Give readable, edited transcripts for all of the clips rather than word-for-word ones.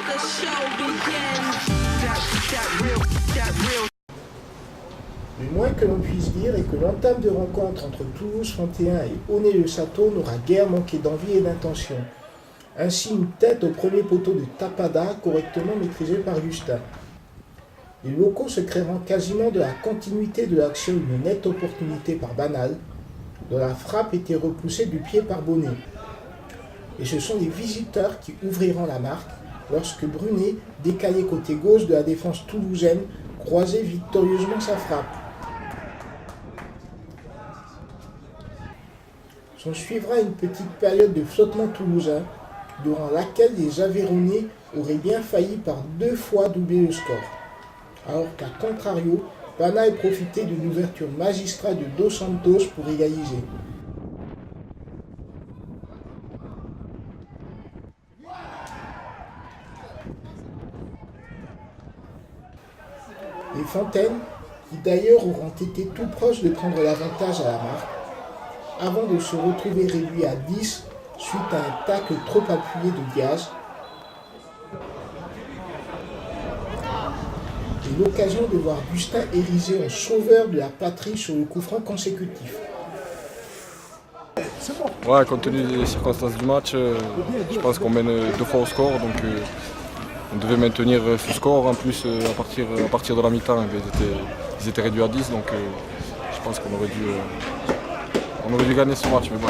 the show begins. Le moins que l'on puisse dire est que l'entame de rencontre entre Toulouse 31 et Onet-le-Château n'aura guère manqué d'envie et d'intention. Ainsi une tête au premier poteau de Tapada, correctement maîtrisé par Justin. Les locaux se créeront quasiment de la continuité de l'action, une nette opportunité par Banal, dont la frappe était repoussée du pied par Bonnet. Et ce sont les visiteurs qui ouvriront la marque lorsque Brunet, décalé côté gauche de la défense toulousaine, croisait victorieusement sa frappe. S'en suivra une petite période de flottement toulousain, durant laquelle les Aveyronnais auraient bien failli par 2 fois doubler le score. Alors qu'à contrario, Banal profitait d'une ouverture magistrale de Dos Santos pour égaliser. Les Fontaines, qui d'ailleurs auront été tout proches de prendre l'avantage à la marque, avant de se retrouver réduits à 10 suite à un tacle trop appuyé de Diaz, et l'occasion de voir Justin érigé en sauveur de la patrie sur le coup franc consécutif. Ouais, compte tenu des circonstances du match, je pense qu'on mène 2 fois au score, donc on devait maintenir ce score. En plus, à partir de la mi-temps, ils étaient réduits à 10, donc je pense qu'on aurait dû gagner ce match. Mais bon,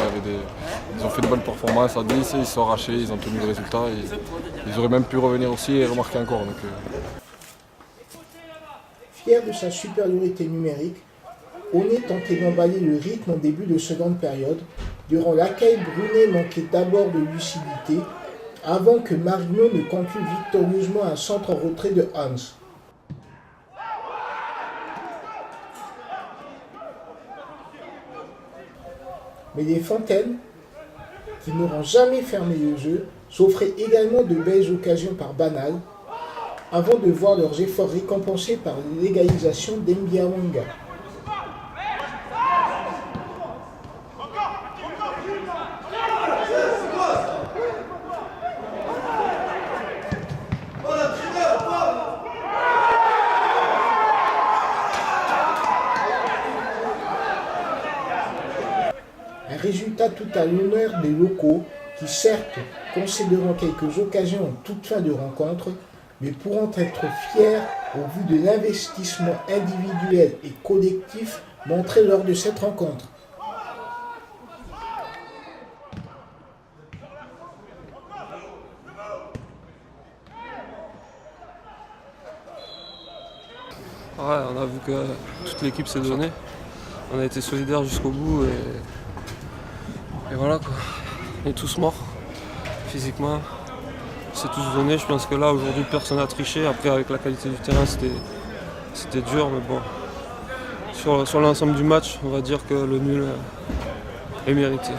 ils ont fait de bonnes performances à 10, ils se sont arrachés, ils ont tenu le résultat. Et ils auraient même pu revenir aussi et remarquer encore. Donc, Fier de sa supériorité numérique, Onet tentait d'emballer le rythme en début de seconde période, durant laquelle Brunet manquait d'abord de lucidité, avant que Marino ne conclue victorieusement un centre en retrait de Hans. Mais les Fontaines, qui n'auront jamais fermé le jeu, s'offraient également de belles occasions par Banal, avant de voir leurs efforts récompensés par l'égalisation d'Mbiawanga. Un résultat tout à l'honneur des locaux qui certes concéderont quelques occasions en toute fin de rencontre, mais pourront être fiers au vu de l'investissement individuel et collectif montré lors de cette rencontre. Ouais, on a vu que toute l'équipe s'est donnée. On a été solidaires jusqu'au bout et voilà quoi. On est tous morts physiquement. C'est tous donné. Je pense que là aujourd'hui personne n'a triché. Après avec la qualité du terrain c'était dur, mais bon. Sur l'ensemble du match, on va dire que le nul est mérité.